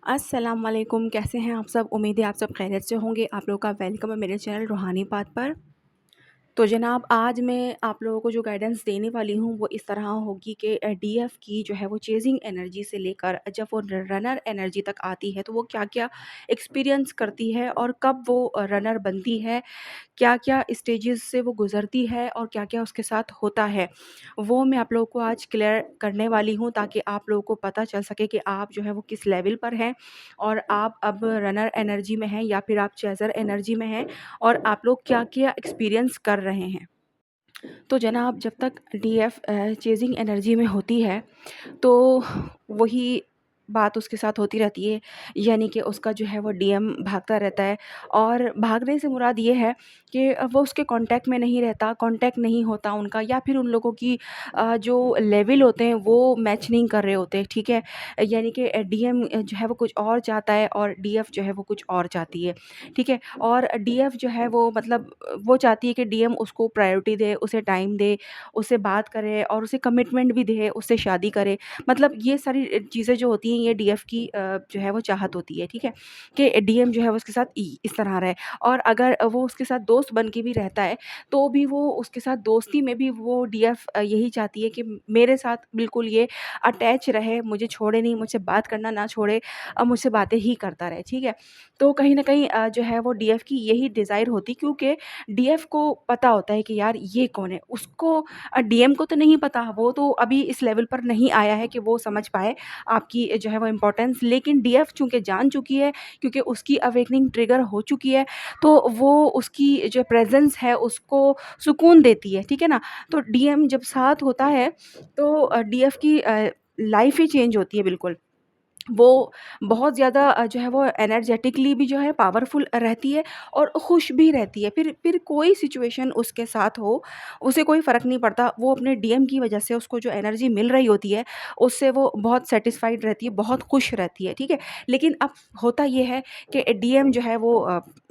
अस्सलाम वालेकुम, कैसे हैं आप सब? उम्मीद है आप सब खैरियत से होंगे। आप लोगों का वेलकम है मेरे चैनल रूहानी बात पर। तो जनाब, आज मैं आप लोगों को जो गाइडेंस देने वाली हूँ वो इस तरह होगी कि डीएफ की जो है वो चेजिंग एनर्जी से लेकर जब वो रनर एनर्जी तक आती है तो वो क्या-क्या एक्सपीरियंस करती है और कब वो रनर बनती है, क्या-क्या स्टेजेस से वो गुज़रती है और क्या-क्या उसके साथ होता है, वो मैं आप लोगों को आज क्लियर करने वाली हूँ ताकि आप लोगों को पता चल सके कि आप जो है वो किस लेवल पर हैं और आप अब रनर एनर्जी में हैं या फिर आप चेज़र एनर्जी में हैं और आप लोग क्या-क्या एक्सपीरियंस कर रहे हैं। तो जनाब, जब तक डीएफ चेज़िंग एनर्जी में होती है तो वही बात उसके साथ होती रहती है, यानी कि उसका जो है वो डीएम भागता रहता है और भागने से मुराद ये है कि वो उसके कांटेक्ट में नहीं रहता, कांटेक्ट नहीं होता उनका या फिर उन लोगों की जो लेवल होते हैं वो मैच नहीं कर रहे होते, ठीक है? यानी कि डीएम जो है वो कुछ और चाहता है और डीएफ जो है वो कुछ और चाहती है, ठीक है? और डीएफ जो है वो मतलब वो चाहती है कि डीएम उसको प्रायोरिटी दे, उसे टाइम दे, उससे बात करे और उसे कमिटमेंट भी दे, उससे शादी करे। मतलब ये सारी चीज़ें जो होती हैं ये डीएफ की जो है वो चाहत होती है, ठीक है? कि डीएम जो है वो उसके साथ इस तरह रहे और अगर वो उसके साथ दोस्त बन के भी रहता है, तो भी वो उसके साथ दोस्ती में भी वो डीएफ यही चाहती है कि मेरे साथ बिल्कुल ये अटैच रहे, मुझे छोड़े नहीं, मुझसे बात करना ना छोड़े, मुझसे बातें ही करता रहे, ठीक है? तो कहीं न कहीं जो है वो डीएफ की यही डिज़ायर होती क्योंकि डीएफ को पता होता है कि यार ये कौन है? उसको डीएम को तो नहीं पता, वो तो अभी इस लेवल पर नहीं आया है कि वो समझ पाए आपकी जो है वो इम्पोर्टेंस, लेकिन डीएफ चूँकि जान चुकी है, क्योंकि उसकी अवेकनिंग ट्रिगर हो चुकी है, तो वो उसकी जो प्रेज़ेंस है उसको सुकून देती है, ठीक है ना? तो डीएम जब साथ होता है तो डीएफ की लाइफ़ ही चेंज होती है बिल्कुल। वो बहुत ज़्यादा जो है वो एनर्जेटिकली भी जो है पावरफुल रहती है और खुश भी रहती है। फिर कोई सिचुएशन उसके साथ हो, उसे कोई फ़र्क नहीं पड़ता। वो अपने डीएम की वज़ह से उसको जो एनर्जी मिल रही होती है, उससे वो बहुत सैटिस्फाइड रहती है, बहुत खुश रहती है, ठीक है? लेकिन अब होता ये है कि डीएम जो है वो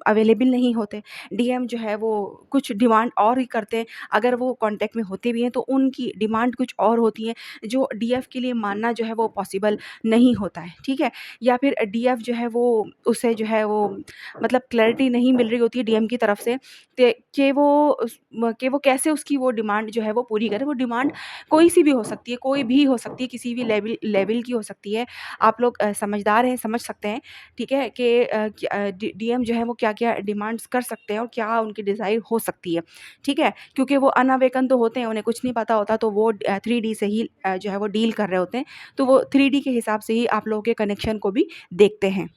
अवेलेबल नहीं होते। डीएम जो है वो कुछ डिमांड और ही करते हैं। अगर वो कॉन्टैक्ट में होते भी हैं, तो उनकी डिमांड कुछ और होती है, जो डीएफ के लिए मानना जो है वो पॉसिबल नहीं होता है, ठीक है? या फिर डीएफ जो है वो उसे जो है वो मतलब क्लैरिटी नहीं मिल रही होती है डीएम की तरफ से ते कि वो कैसे उसकी वो डिमांड जो है वो पूरी करे। वो डिमांड कोई-सी भी हो सकती है, कोई भी हो सकती है, किसी भी लेवल लेवल की हो सकती है। आप लोग समझदार हैं, समझ सकते हैं, ठीक है? कि डीएम जो है वो क्या-क्या डिमांड्स कर सकते हैं और क्या उनकी डिज़ायर हो सकती है, ठीक है? क्योंकि वो अनअवेकन तो होते हैं, उन्हें कुछ नहीं पता होता, तो वो 3D से ही जो है वो डील कर रहे होते हैं। तो वो 3D के हिसाब से ही आप लोगों के कनेक्शन को भी देखते हैं।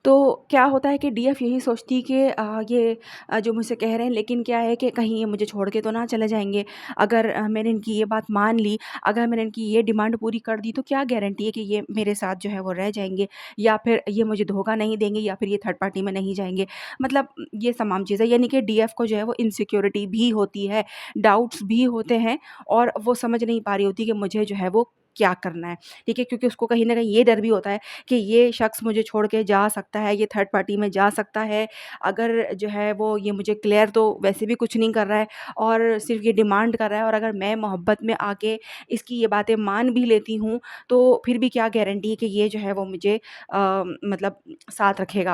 तो क्या होता है कि डीएफ यही सोचती है कि ये जो मुझसे कह रहे हैं, लेकिन क्या है कि कहीं ये मुझे छोड़ के तो ना चले जाएँगे। अगर मैंने इनकी ये बात मान ली, अगर मैंने इनकी ये डिमांड पूरी कर दी तो क्या गारंटी है कि ये मेरे साथ जो है वो रह जाएँगे या फिर ये मुझे धोखा नहीं देंगे या फिर ये थर्ड पार्टी में नहीं जाएँगे। मतलब ये तमाम चीज़ें, यानी कि डीएफ को जो है वो इनसिक्योरिटी भी होती है, डाउट्स भी होते हैं और वो समझ नहीं पा रही होती कि मुझे जो है वो क्या करना है, ठीक है? क्योंकि उसको कहीं न कहीं ये डर भी होता है कि ये शख्स मुझे छोड़ के जा सकता है, ये थर्ड पार्टी में जा सकता है। अगर जो है वो ये मुझे क्लियर तो वैसे भी कुछ नहीं कर रहा है और सिर्फ़ ये डिमांड कर रहा है, और अगर मैं मोहब्बत में आके इसकी ये बातें मान भी लेती हूँ, तो फिर भी क्या गारंटी है कि ये जो है वो मुझे मतलब साथ रखेगा,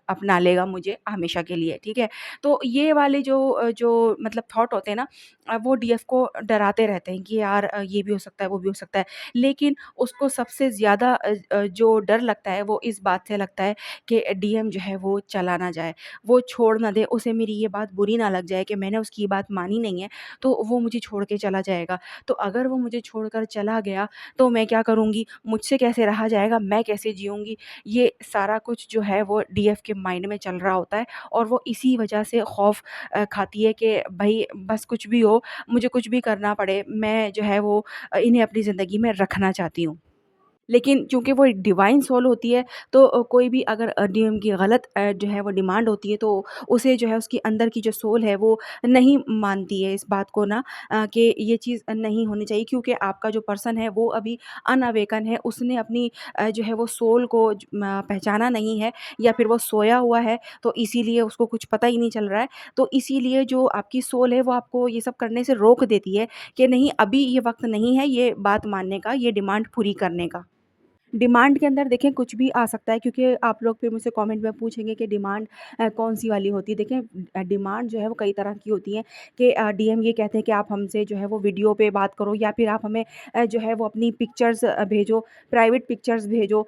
अपना लेगा मुझे हमेशा के लिए, ठीक है? तो ये वाले जो मतलब थॉट होते हैं ना, वो डीएफ को डराते रहते हैं कि यार ये भी हो सकता है, वो भी हो सकता है। लेकिन उसको सबसे ज़्यादा जो डर लगता है वो इस बात से लगता है कि डीएम जो है वो चला ना जाए, वो छोड़ ना दे, उसे मेरी ये बात बुरी ना लग जाए कि मैंने उसकी ये बात मानी नहीं है, तो वो मुझे छोड़ के चला जाएगा। तो अगर वो मुझे छोड़कर चला गया, तो मैं क्या करूँगी? मुझसे कैसे रहा जाएगा? मैं कैसे जिऊँगी? ये सारा कुछ जो है वो डीएफ के माइंड में चल रहा होता है और वो इसी वजह से खौफ़ खाती है कि भई बस कुछ भी हो, मुझे कुछ भी करना पड़े, मैं जो है वो इन्हें अपनी ज़िंदगी में रखना चाहती हूँ। लेकिन चूँकि वो एक डिवाइन सोल होती है, तो कोई भी अगर डीएम की गलत जो है वो डिमांड होती है, तो उसे जो है उसकी अंदर की जो सोल है वो नहीं मानती है इस बात को ना, कि ये चीज़ नहीं होनी चाहिए, क्योंकि आपका जो पर्सन है वो अभी अनअवेकन है। उसने अपनी जो है वो सोल को पहचाना नहीं है या फिर वो सोया हुआ है, तो इसीलिए उसको कुछ पता ही नहीं चल रहा है। तो इसीलिए जो आपकी सोल है वो आपको ये सब करने से रोक देती है कि नहीं, अभी ये वक़्त नहीं है ये बात मानने का, ये डिमांड पूरी करने का। डिमांड के अंदर देखें कुछ भी आ सकता है, क्योंकि आप लोग फिर मुझसे कमेंट में पूछेंगे कि डिमांड कौन-सी वाली होती है। देखें डिमांड जो है वो कई तरह की होती है कि डीएम ये कहते हैं कि आप हमसे जो है वो वीडियो पे बात करो, या फिर आप हमें जो है वो अपनी पिक्चर्स भेजो, प्राइवेट पिक्चर्स भेजो।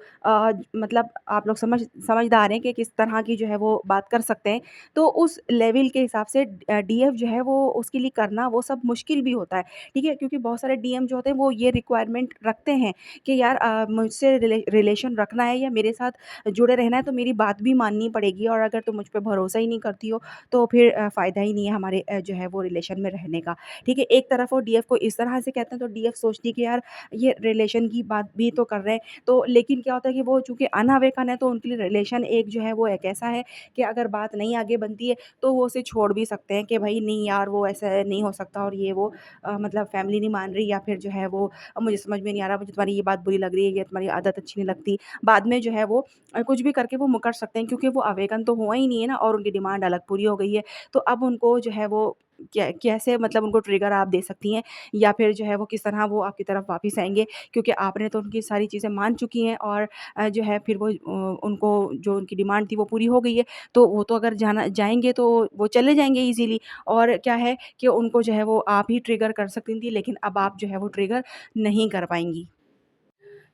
मतलब आप लोग समझदार हैं कि किस तरह की जो है वो बात कर सकते हैं। तो उस लेवल के हिसाब से डीएफ जो है वो उसके लिए करना वो सब मुश्किल भी होता है, ठीक है? क्योंकि बहुत सारे डीएम जो होते हैं वो ये रिक्वायरमेंट रखते हैं कि यार मुझसे रिलेशन रखना है या मेरे साथ जुड़े रहना है, तो मेरी बात भी माननी पड़ेगी, और अगर तुम मुझ पे भरोसा ही नहीं करती हो तो फिर फ़ायदा ही नहीं है हमारे जो है वो रिलेशन में रहने का, ठीक है? एक तरफ वो डीएफ को इस तरह से कहते हैं, तो डीएफ सोचती है कि यार ये रिलेशन की बात भी तो कर रहे हैं। तो लेकिन क्या होता है कि वो चूँकि अनावेकन है, तो उनके लिए रिलेशन एक जो है वो एक ऐसा है कि अगर बात नहीं आगे बनती है तो वो उसे छोड़ भी सकते हैं कि भाई नहीं यार वो ऐसा नहीं हो सकता, और ये वो मतलब फैमिली नहीं मान रही, या फिर जो है वो मुझे समझ में नहीं आ रहा, मुझे तुम्हारी ये बात बुरी लग रही है, ये तुम्हारी आदत अच्छी नहीं लगती। बाद में जो है वो कुछ भी करके वो मुकर सकते हैं, क्योंकि वो अवेकन तो हुआ ही नहीं है ना, और उनकी डिमांड अलग पूरी हो गई है। तो अब उनको जो है वो कैसे मतलब उनको ट्रिगर आप दे सकती हैं, या फिर जो है वो किस तरह वो आपकी तरफ वापस आएँगे, क्योंकि आपने तो उनकी सारी चीज़ें मान चुकी हैं, और जो है फिर वो उनको जो उनकी डिमांड थी वो पूरी हो गई है। तो वो तो अगर जाना जाएँगे तो वो चले जाएँगे ईज़िली, और क्या है कि उनको जो है वो आप ही ट्रिगर कर सकती थी, लेकिन अब आप जो है वो ट्रिगर नहीं कर पाएँगी।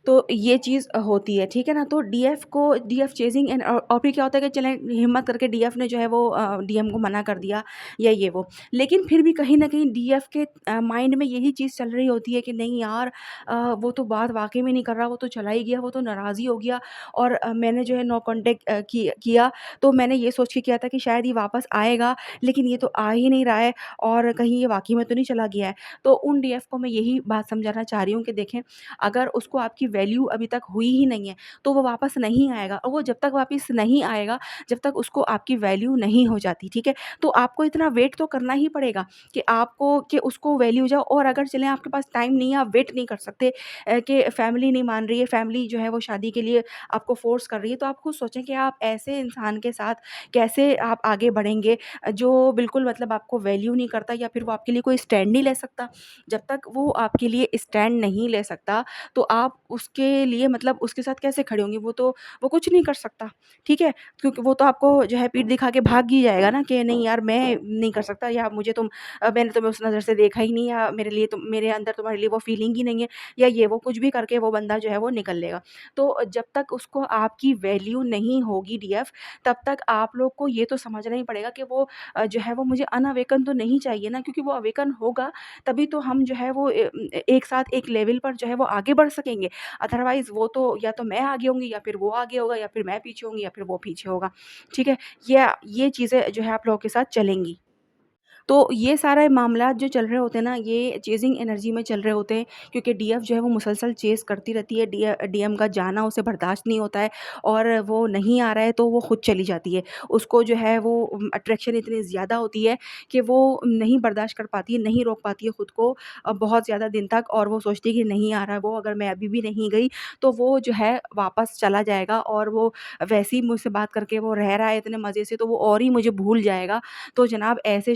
तो ये चीज़ होती है, ठीक है ना? तो डीएफ चेज़िंग एंड और फिर क्या होता है कि चलें हिम्मत करके डीएफ ने जो है वो डीएम को मना कर दिया या ये वो। लेकिन फिर भी कहीं न कहीं डीएफ के माइंड में यही चीज़ चल रही होती है कि नहीं यार वो तो बात वाक़ई में नहीं कर रहा, वो तो चला ही गया, वो तो नाराज़ ही हो गया, और मैंने जो है नो कॉन्टैक्ट किया, तो मैंने ये सोच के किया था कि शायद ये वापस आएगा, लेकिन ये तो आ ही नहीं रहा है, और कहीं ये वाक़ई में तो नहीं चला गया है। तो उन डीएफ को मैं यही बात समझाना चाह रही हूँ कि देखें, अगर उसको आपकी वैल्यू अभी तक हुई ही नहीं है, तो वो वापस नहीं आएगा, और वो जब तक वापस नहीं आएगा, जब तक उसको आपकी वैल्यू नहीं हो जाती, ठीक है? तो आपको इतना वेट तो करना ही पड़ेगा कि आपको कि उसको वैल्यू हो जाओ, और अगर चलें आपके पास टाइम नहीं है, आप वेट नहीं कर सकते कि फैमिली नहीं मान रही है, फैमिली जो है वो शादी के लिए आपको फ़ोर्स कर रही है, तो आप खुद सोचें कि आप ऐसे इंसान के साथ कैसे आप आगे बढ़ेंगे जो बिल्कुल मतलब आपको वैल्यू नहीं करता, या फिर वो आपके लिए कोई स्टैंड नहीं ले सकता। जब तक वो आपके लिए स्टैंड नहीं ले सकता, तो आप उसके लिए मतलब उसके साथ कैसे खड़े होंगे? वो कुछ नहीं कर सकता, ठीक है? क्योंकि वो तो आपको जो है पीठ दिखा के भाग ही जाएगा ना कि नहीं यार मैं नहीं कर सकता, या मुझे मैंने तुम्हें उस नज़र से देखा ही नहीं, या मेरे अंदर तुम्हारे लिए वो फीलिंग ही नहीं है, या ये वो कुछ भी करके वो बंदा जो है वो निकल लेगा। तो जब तक उसको आपकी वैल्यू नहीं होगी डीएफ, तब तक आप लोग को ये तो समझना ही पड़ेगा कि वो जो है वो मुझे अनअवेकन तो नहीं चाहिए ना, क्योंकि वो अवेकन होगा तभी तो हम जो है वो एक साथ एक लेवल पर जो है वो आगे बढ़ सकेंगे। अदरवाइज़ वो तो या तो मैं आगे होंगी, या फिर वो आगे होगा, या फिर मैं पीछे होंगी, या फिर वो पीछे होगा। ठीक है? ये चीज़ें जो है आप लोगों के साथ चलेंगी। तो ये सारे मामलात जो चल रहे होते हैं ना, ये चेज़िंग एनर्जी में चल रहे होते हैं, क्योंकि डीएफ जो है वो मुसलसल चेज़ करती रहती है, डीएम का जाना उसे बर्दाश्त नहीं होता है, और वो नहीं आ रहा है तो वो खुद चली जाती है। उसको जो है वो अट्रैक्शन इतनी ज़्यादा होती है कि वो नहीं बर्दाश्त कर पाती है, नहीं रोक पाती है खुद को बहुत ज़्यादा दिन तक, और वो सोचती है कि नहीं आ रहा है वो, अगर मैं अभी भी नहीं गई तो वो जो है वापस चला जाएगा, और वो वैसे ही मुझसे बात करके वो रह रहा है इतने मज़े से, तो वो और ही मुझे भूल जाएगा। तो जनाब ऐसे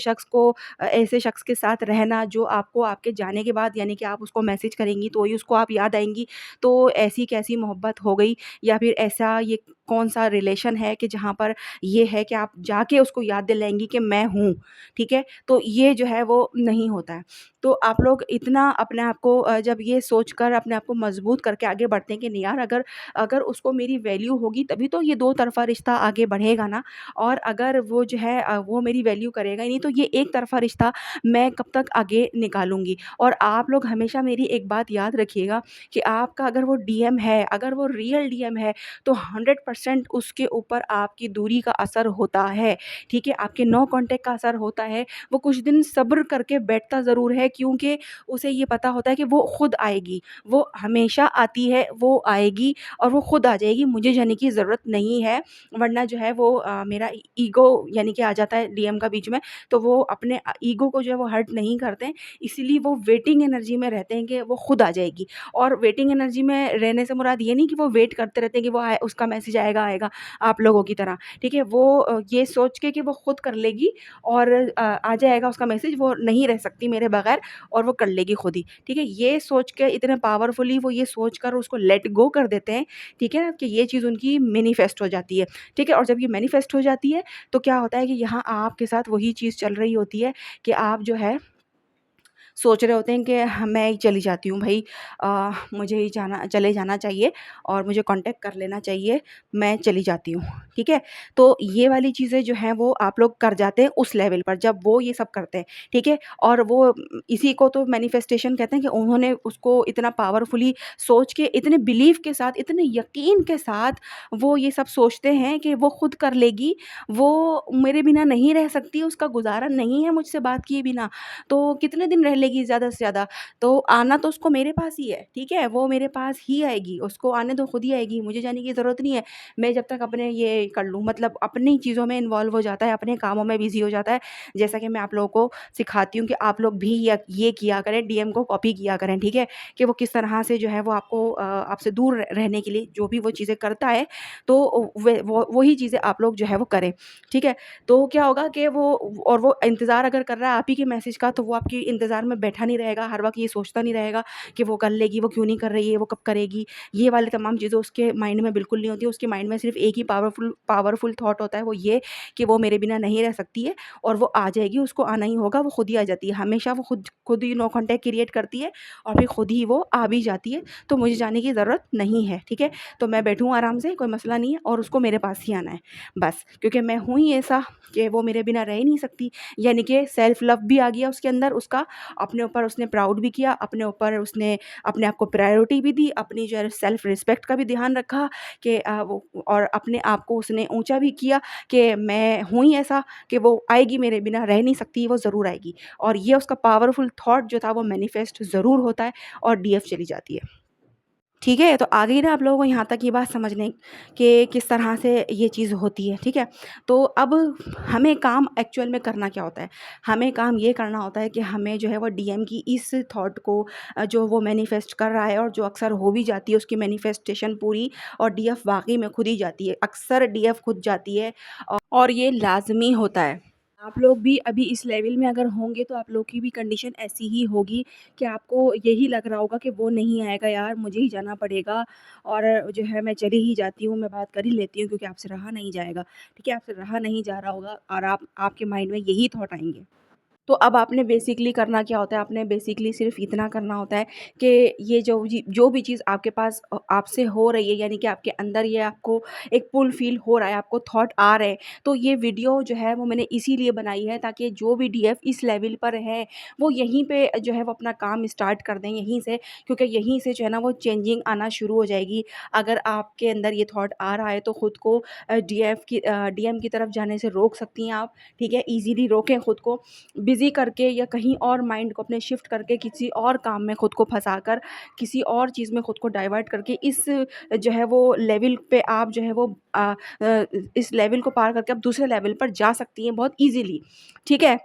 शख्स के साथ रहना जो आपको आपके जाने के बाद, यानी कि आप उसको मैसेज करेंगी तो ही उसको आप याद आएँगी, तो ऐसी कैसी मोहब्बत हो गई, या फिर ऐसा ये कौन-सा रिलेशन है कि जहाँ पर ये है कि आप जाके उसको याद दिलाएँगी कि मैं हूँ, ठीक है? तो ये जो है वो नहीं होता है। तो आप लोग इतना अपने आप को जब ये सोचकर अपने आप को मजबूत करके आगे बढ़ते हैं कि नहीं यार, अगर अगर उसको मेरी वैल्यू होगी तभी तो ये दो तरफ़ा रिश्ता आगे बढ़ेगा ना, और अगर वो जो है वो मेरी वैल्यू करेगा ही नहीं, तो ये एक तरफ़ा रिश्ता मैं कब तक आगे निकालूँगी। और आप लोग हमेशा मेरी एक बात याद रखिएगा कि आपका अगर वो डीएम है, अगर वो रियल डीएम है, तो 100% उसके ऊपर आपकी दूरी का असर होता है, ठीक है? आपके नो कॉन्टैक्ट का असर होता है। वो कुछ दिन सब्र करके बैठता ज़रूर है, क्योंकि उसे ये पता होता है कि वो खुद आएगी। वो हमेशा आती है, वो आएगी और वो खुद आ जाएगी, मुझे जाने की ज़रूरत नहीं है। वरना जो है वो मेरा ईगो यानी कि आ जाता है डीएम का बीच में, तो वो अपने ईगो को जो है वो हर्ट नहीं करते हैं, इसीलिए वो वेटिंग एनर्जी में रहते हैं कि वो खुद आ जाएगी। और वेटिंग एनर्जी में रहने से मुराद ये नहीं कि वो वेट करते रहते हैं कि वो आए, उसका मैसेज आएगा आएगा आप लोगों की तरह, ठीक है? वो ये सोच के कि वो खुद कर लेगी और आ जाएगा उसका मैसेज, वो नहीं रह सकती मेरे बगैर और वो कर लेगी खुद ही, ठीक है? ये सोच के इतने पावरफुली वो ये सोच कर उसको लेट गो कर देते हैं, ठीक है? कि ये चीज़ उनकी मैनिफेस्ट हो जाती है, ठीक है? और जब ये मैनिफेस्ट हो जाती है, तो क्या होता है कि यहाँ आपके साथ वही चीज़ चल रही होती है कि आप जो है सोच रहे होते हैं कि मैं ही चली जाती हूँ भई, मुझे ही चले जाना चाहिए और मुझे कॉन्टैक्ट कर लेना चाहिए, मैं चली जाती हूँ, ठीक है? तो ये वाली चीज़ें जो हैं वो आप लोग कर जाते हैं उस लेवल पर जब वो ये सब करते हैं, ठीक है? और वो इसी को तो मैनिफेस्टेशन कहते हैं कि उन्होंने उसको इतना पावरफुली सोच के, इतने बिलीव के साथ, इतने यकीन के साथ वो ये सब सोचते हैं कि वो खुद कर लेगी, वो मेरे बिना नहीं रह सकती, उसका गुज़ारा नहीं है मुझसे बात किए बिना। तो कितने दिन रह लेगी ज़्यादा से ज़्यादा? तो आना तो उसको मेरे पास ही है, ठीक है? वो मेरे पास ही आएगी, उसको आने दो खुद ही आएगी, मुझे जाने की ज़रूरत नहीं है। मैं जब तक अपने ये कर लूँ, मतलब अपनी चीज़ों में इन्वॉल्व हो जाता है, अपने कामों में बिज़ी हो जाता है। जैसा कि मैं आप लोगों को सिखाती हूँ कि आप लोग भी ये किया करें, डीएम को कॉपी किया करें, ठीक है? कि वो किस तरह से जो है वो आपको आपसे दूर रहने के लिए जो भी वो चीज़ें करता है, तो वो वही चीज़ें आप लोग जो है वो करें, ठीक है? तो क्या होगा कि वो इंतज़ार अगर कर रहा है आप ही के मैसेज का, तो वो आपके इंतज़ार में बैठा नहीं रहेगा, हर वक़्त ये सोचता नहीं रहेगा कि वो कर लेगी, वो क्यों नहीं कर रही है, वो कब करेगी। ये वाली तमाम चीज़ें उसके माइंड में बिल्कुल नहीं होती, उसके माइंड में सिर्फ़ एक ही पावरफुल थॉट होता है, वो ये कि वो मेरे बिना नहीं रह सकती है और वो आ जाएगी, उसको आना ही होगा, वो खुद ही आ जाती है। हमेशा वो खुद खुद ही नो कॉन्टैक्ट क्रिएट करती है और फिर खुद ही वो आ भी जाती है, तो मुझे जाने की ज़रूरत नहीं है, ठीक है? तो मैं बैठूँ आराम से, कोई मसला नहीं है और उसको मेरे पास ही आना है, बस। क्योंकि मैं हूँ ही ऐसा कि वो मेरे बिना रह ही नहीं सकती, यानी कि सेल्फ लव भी आ गया उसके अंदर उसका, अपने ऊपर उसने प्राउड भी किया, अपने ऊपर उसने अपने आप को प्रायोरिटी भी दी, अपनी जो है सेल्फ रिस्पेक्ट का भी ध्यान रखा कि वो, और अपने आप को उसने ऊँचा भी किया कि मैं हूँ ही ऐसा कि वो आएगी, मेरे बिना रह नहीं सकती, वो ज़रूर आएगी। और ये उसका पावरफुल थॉट जो था वो मैनिफेस्ट ज़रूर होता है और डीएफ चली जाती है। ठीक है? तो आ गई ना आप लोगों को यहाँ तक ये बात समझने कि किस तरह से ये चीज़ होती है, ठीक है? तो अब हमें काम एक्चुअल में करना क्या होता है? हमें काम ये करना होता है कि हमें जो है वो डीएम की इस थॉट को जो वो मैनिफेस्ट कर रहा है और जो अक्सर हो भी जाती है उसकी मैनिफेस्टेशन पूरी, और डीएफ वाक़ई में खुद ही जाती है। अक्सर डीएफ खुद जाती है और ये लाज़मी होता है। आप लोग भी अभी इस लेवल में अगर होंगे तो आप लोग की भी कंडीशन ऐसी ही होगी कि आपको यही लग रहा होगा कि वो नहीं आएगा यार, मुझे ही जाना पड़ेगा और जो है मैं चली ही जाती हूँ, मैं बात कर ही लेती हूँ क्योंकि आपसे रहा नहीं जाएगा। ठीक है? आपसे रहा नहीं जा रहा होगा और आपके माइंड में यही थॉट आएँगे। तो अब आपने बेसिकली करना क्या होता है, आपने बेसिकली सिर्फ़ इतना करना होता है कि ये जो भी चीज़ आपके पास आपसे हो रही है, यानी कि आपके अंदर ये आपको एक पुल फ़ील हो रहा है, आपको थॉट आ रहे हैं, तो ये वीडियो जो है वो मैंने इसीलिए बनाई है ताकि जो भी डीएफ इस लेवल पर है, वो यहीं पे जो है वो अपना काम स्टार्ट कर दें यहीं से, क्योंकि यहीं से जो है ना वो चेंजिंग आना शुरू हो जाएगी। अगर आपके अंदर ये थॉट आ रहा है तो खुद को डीएम की तरफ जाने से रोक सकती हैं आप, ठीक है? ईज़िली रोकें खुद को। बिज़ी करके या कहीं और माइंड को अपने शिफ्ट करके किसी और काम में खुद को फँसाकर, किसी और चीज़ में खुद को डाइवर्ट करके इस जो है वो लेवल पे आप जो है वो इस लेवल को पार करके आप दूसरे लेवल पर जा सकती हैं बहुत ईज़िली, ठीक है?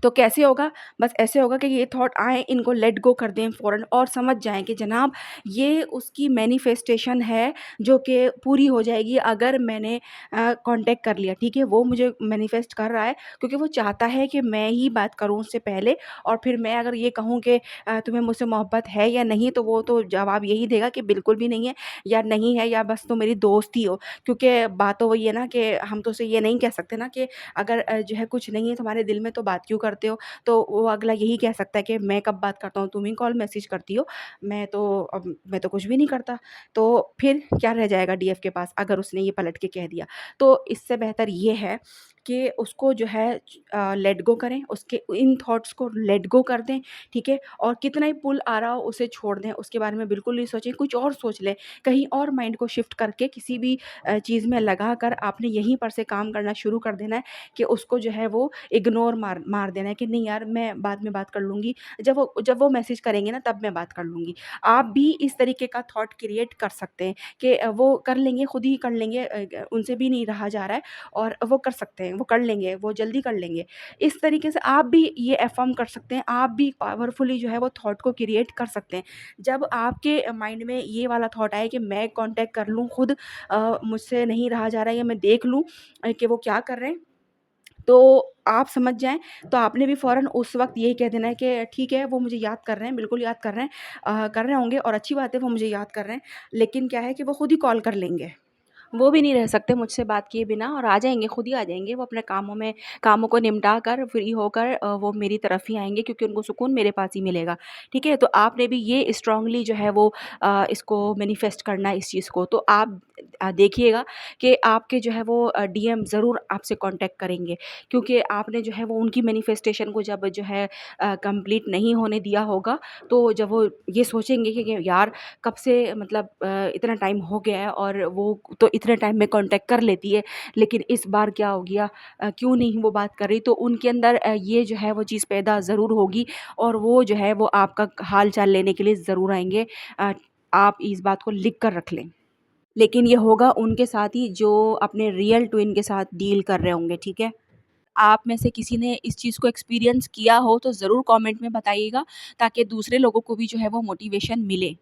तो कैसे होगा? बस ऐसे होगा कि ये थॉट आएँ, इनको लेट गो कर दें फ़ौरन और समझ जाएँ कि जनाब ये उसकी मैनिफेस्टेशन है जो कि पूरी हो जाएगी अगर मैंने कॉन्टैक्ट कर लिया, ठीक है? वो मुझे मैनिफेस्ट कर रहा है क्योंकि वो चाहता है कि मैं ही बात करूँ उससे पहले, और फिर मैं अगर ये कहूँ कि तुम्हें मुझसे मोहब्बत है या नहीं, तो वो तो जवाब यही देगा कि बिल्कुल भी नहीं है, या नहीं है, या बस तुम मेरी दोस्त ही हो। क्योंकि बात तो वही है ना कि हम तो उसे ये नहीं कह सकते ना कि अगर जो है कुछ नहीं है तुम्हारे दिल में तो बात क्यों करते हो? तो वो अगला यही कह सकता है कि मैं कब बात करता हूँ, तुम ही कॉल मैसेज करती हो, मैं तो कुछ भी नहीं करता। तो फिर क्या रह जाएगा डीएफ के पास अगर उसने ये पलट के कह दिया? तो इससे बेहतर ये है कि उसको जो है लेट गो करें, उसके इन थॉट्स को लेट गो कर दें, ठीक है? और कितना ही पुल आ रहा हो उसे छोड़ दें, उसके बारे में बिल्कुल नहीं सोचें, कुछ और सोच लें। कहीं और माइंड को शिफ्ट करके किसी भी चीज़ में लगाकर आपने यहीं पर से काम करना शुरू कर देना है कि उसको जो है वो इग्नोर मार मार देना है कि नहीं यार मैं बाद में बात कर लूँगी, जब वो मैसेज करेंगे ना तब मैं बात कर लूँगी। आप भी इस तरीके का थॉट क्रिएट कर सकते हैं कि वो कर लेंगे, खुद ही कर लेंगे, उनसे भी नहीं रहा जा रहा है और वो कर सकते हैं। वो कर लेंगे, वो जल्दी कर लेंगे। इस तरीके से आप भी ये अफ़र्म कर सकते हैं, आप भी पावरफुली जो है वो थॉट को क्रिएट कर सकते हैं। जब आपके माइंड में ये वाला थॉट आए कि मैं कॉन्टैक्ट कर लूँ खुद, मुझसे नहीं रहा जा रहा है, या मैं देख लूँ कि वो क्या कर रहे हैं, तो आप समझ जाएँ, तो आपने भी फ़ौरन उस वक़्त यही कह देना है कि ठीक है, वो मुझे याद कर रहे हैं, बिल्कुल याद कर रहे हैं, कर रहे होंगे और अच्छी बात है वो मुझे याद कर रहे हैं, लेकिन क्या है कि वो खुद ही कॉल कर लेंगे। वो भी नहीं रह सकते मुझसे बात किए बिना, और आ जाएँगे, खुद ही आ जाएँगे। वो अपने कामों को निपटा कर फ्री होकर वो मेरी तरफ ही आएँगे, क्योंकि उनको सुकून मेरे पास ही मिलेगा। ठीक है? तो आपने भी ये स्ट्रॉन्गली जो है वो इसको मैनिफेस्ट करना है इस चीज़ को। तो आप देखिएगा कि आपके जो है वो डीएम ज़रूर आपसे कॉन्टैक्ट करेंगे, क्योंकि आपने जो है वो उनकी मैनिफेस्टेशन को जब जो है कंप्लीट नहीं होने दिया होगा, तो जब वो ये सोचेंगे कि यार कब से, मतलब इतना टाइम हो गया है और वो तो इतने टाइम में कांटेक्ट कर लेती है, लेकिन इस बार क्या हो गया, क्यों नहीं वो बात कर रही, तो उनके अंदर ये जो है वो चीज़ पैदा ज़रूर होगी, और वो जो है वो आपका हाल चाल लेने के लिए ज़रूर आएंगे। आप इस बात को लिख कर रख लें, लेकिन ये होगा उनके साथ ही जो अपने रियल ट्विन के साथ डील कर रहे होंगे। ठीक है? आप में से किसी ने इस चीज़ को एक्सपीरियंस किया हो तो ज़रूर कमेंट में बताइएगा, ताकि दूसरे लोगों को भी जो है वो मोटिवेशन मिले।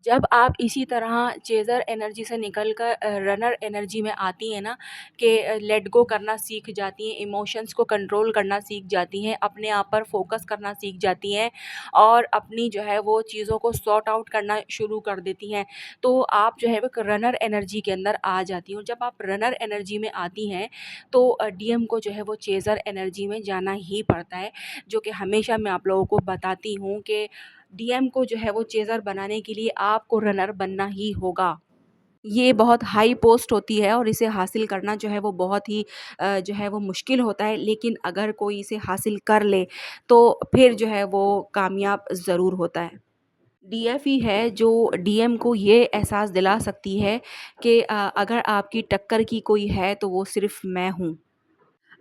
जब आप इसी तरह चेज़र एनर्जी से निकल कर रनर एनर्जी में आती हैं ना, कि लेट गो करना सीख जाती हैं, इमोशंस को कंट्रोल करना सीख जाती हैं, अपने आप पर फोकस करना सीख जाती हैं, और अपनी जो है वो चीज़ों को सॉर्ट आउट करना शुरू कर देती हैं, तो आप जो है वो एक रनर एनर्जी के अंदर आ जाती हो। जब आप रनर एनर्जी में आती हैं, तो डीएम को जो है वो चेज़र एनर्जी में जाना ही पड़ता है, जो कि हमेशा मैं आप लोगों को बताती हूँ कि डीएम को जो है वो चेज़र बनाने के लिए आपको रनर बनना ही होगा। ये बहुत हाई पोस्ट होती है, और इसे हासिल करना जो है वो बहुत ही जो है वो मुश्किल होता है, लेकिन अगर कोई इसे हासिल कर ले, तो फिर जो है वो कामयाब ज़रूर होता है। डीएफ ही है जो डीएम को ये एहसास दिला सकती है कि अगर आपकी टक्कर की कोई है तो वो सिर्फ़ मैं हूँ।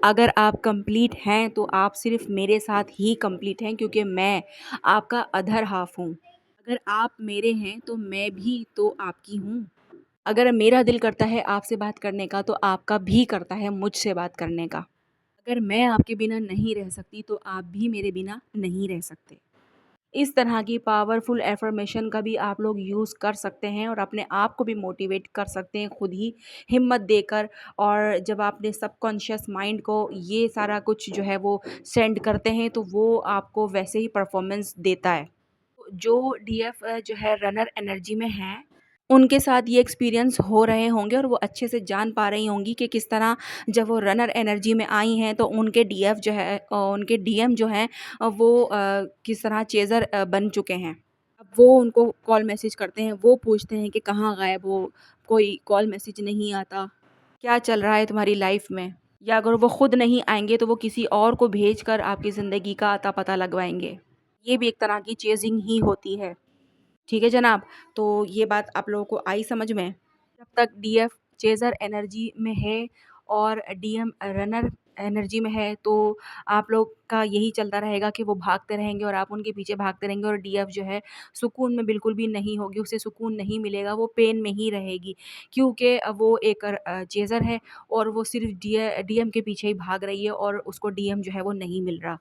अगर आप कंप्लीट हैं तो आप सिर्फ़ मेरे साथ ही कंप्लीट हैं, क्योंकि मैं आपका अदर हाफ़ हूँ। अगर आप मेरे हैं तो मैं भी तो आपकी हूँ। अगर मेरा दिल करता है आपसे बात करने का, तो आपका भी करता है मुझसे बात करने का। अगर मैं आपके बिना नहीं रह सकती, तो आप भी मेरे बिना नहीं रह सकते। इस तरह की पावरफुल अफ़र्मेशन का भी आप लोग यूज़ कर सकते हैं, और अपने आप को भी मोटिवेट कर सकते हैं खुद ही हिम्मत देकर। और जब आपने सबकॉन्शियस माइंड को ये सारा कुछ जो है वो सेंड करते हैं, तो वो आपको वैसे ही परफॉर्मेंस देता है। जो डीएफ जो है रनर एनर्जी में हैं, उनके साथ ये एक्सपीरियंस हो रहे होंगे, और वो अच्छे से जान पा रही होंगी कि किस तरह जब वो रनर एनर्जी में आई हैं, तो उनके डीएफ जो है उनके डीएम जो हैं, वो किस तरह चेज़र बन चुके हैं। अब वो उनको कॉल मैसेज करते हैं, वो पूछते हैं कि कहाँ गायब हो? कोई कॉल मैसेज नहीं आता, क्या चल रहा है तुम्हारी लाइफ़ में? या अगर वो खुद नहीं आएँगे, तो वो किसी और को भेजकर आपकी ज़िंदगी का अता-पता लगवाएँगे। ये भी एक तरह की चेज़िंग ही होती है। ठीक है जनाब? तो ये बात आप लोगों को आई समझ में? जब तक डीएफ चेज़र एनर्जी में है और डीएम रनर एनर्जी में है, तो आप लोग का यही चलता रहेगा कि वो भागते रहेंगे और आप उनके पीछे भागते रहेंगे, और डीएफ जो है सुकून में बिल्कुल भी नहीं होगी, उसे सुकून नहीं मिलेगा, वो पेन में ही रहेगी, क्योंकि वो एक चेज़र है, और वो सिर्फ़ डीएम के पीछे ही भाग रही है, और उसको डीएम जो है वो नहीं मिल रहा।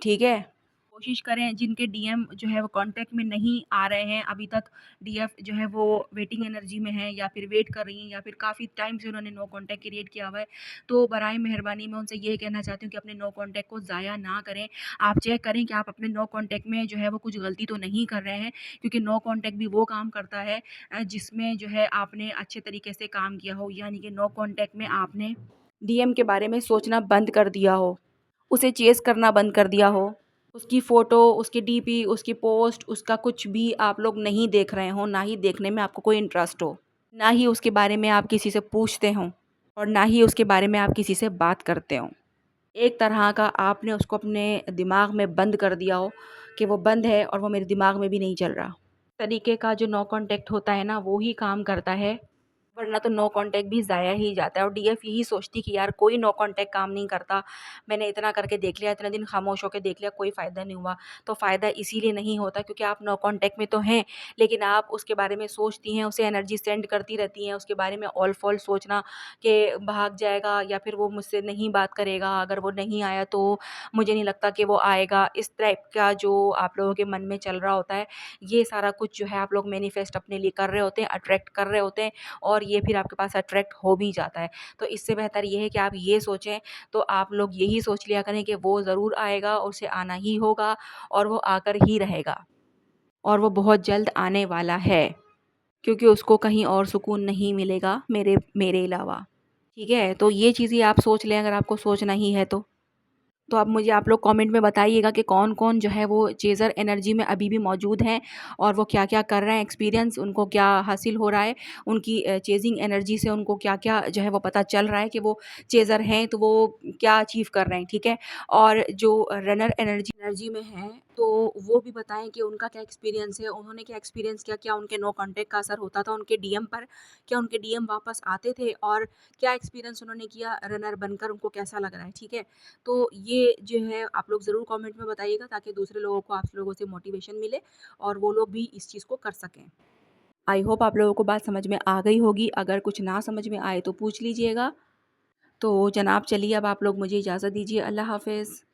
ठीक है? कोशिश करें, जिनके डीएम जो है वो कॉन्टैक्ट में नहीं आ रहे हैं अभी तक, डीएफ जो है वो वेटिंग एनर्जी में है, या फिर वेट कर रही हैं, या फिर काफ़ी टाइम से उन्होंने नो कॉन्टैक्ट क्रिएट किया हुआ है, तो बराए मेहरबानी मैं उनसे ये कहना चाहती हूँ कि अपने नो कॉन्टैक्ट को ज़ाया ना करें। आप चेक करें कि आप अपने नो कॉन्टैक्ट में जो है वो कुछ गलती तो नहीं कर रहे हैं, क्योंकि नो कॉन्टैक्ट भी वो काम करता है जिसमें जो है आपने अच्छे तरीके से काम किया हो, यानी कि नो कॉन्टैक्ट में आपने डीएम के बारे में सोचना बंद कर दिया हो, उसे चेज़ करना बंद कर दिया हो। उसकी फ़ोटो, उसकी डीपी, उसकी पोस्ट, उसका कुछ भी आप लोग नहीं देख रहे हों, ना ही देखने में आपको कोई इंटरेस्ट हो, ना ही उसके बारे में आप किसी से पूछते हों, और ना ही उसके बारे में आप किसी से बात करते हों। एक तरह का आपने उसको अपने दिमाग में बंद कर दिया हो, कि वो बंद है और वो मेरे दिमाग में भी नहीं चल रहा। तरीके का जो नो कॉन्टैक्ट होता है ना, वो ही काम करता है। वरना तो नो कॉन्टैक्ट भी ज़ाया ही जाता है। और डीएफ यही सोचती कि यार कोई नो कॉन्टैक्ट काम नहीं करता। मैंने इतना करके देख लिया, इतने दिन खामोश होके देख लिया, कोई फ़ायदा नहीं हुआ। तो फ़ायदा इसीलिए नहीं होता क्योंकि आप नो कॉन्टैक्ट में तो हैं, लेकिन आप उसके बारे में सोचती हैं, उसे एनर्जी सेंड करती रहती हैं, उसके बारे में ऑल-फ़ॉल सोचना कि भाग जाएगा या फिर वो मुझसे नहीं बात करेगा, अगर वो नहीं आया तो मुझे नहीं लगता कि वो आएगा। इस टाइप का जो आप लोगों के मन में चल रहा होता है, ये सारा कुछ जो है आप लोग मैनिफेस्ट अपने लिए कर रहे होते हैं, अट्रैक्ट कर रहे होते हैं, और ये फिर आपके पास अट्रैक्ट हो भी जाता है। तो इससे बेहतर ये है कि आप ये सोचें, तो आप लोग यही सोच लिया करें कि वो ज़रूर आएगा, उसे आना ही होगा और वो आकर ही रहेगा, और वो बहुत जल्द आने वाला है, क्योंकि उसको कहीं और सुकून नहीं मिलेगा मेरे मेरे अलावा। ठीक है? तो ये चीज़ें आप सोच लें अगर आपको सोचना ही है तो। तो अब मुझे आप लोग कमेंट में बताइएगा कि कौन-कौन जो है वो चेज़र एनर्जी में अभी भी मौजूद हैं और वो क्या-क्या कर रहे हैं, एक्सपीरियंस उनको क्या हासिल हो रहा है, उनकी चेज़िंग एनर्जी से उनको क्या-क्या जो है वो पता चल रहा है कि वो चेज़र हैं, तो वो क्या अचीव कर रहे हैं, ठीक है? और जो रनर एनर्जी एनर्जी में हैं, तो वो भी बताएँ कि उनका क्या एक्सपीरियंस है, उन्होंने क्या एक्सपीरियंस किया, क्या उनके नो कॉन्टैक्ट का असर होता था उनके डीएम पर? क्या उनके डीएम वापस आते थे? और क्या एक्सपीरियंस उन्होंने किया रनर बनकर, उनको कैसा लग रहा है, ठीक है? तो ये जो है आप लोग ज़रूर कमेंट में बताइएगा ताकि दूसरे लोगों को आप लोगों से मोटिवेशन मिले और वो लोग भी इस चीज़ को कर सकें। आई होप आप लोगों को बात समझ में आ गई होगी। अगर कुछ ना समझ में आए तो पूछ लीजिएगा। तो जनाब चलिए अब आप लोग मुझे इजाज़त दीजिए। अल्लाह हाफ़िज़।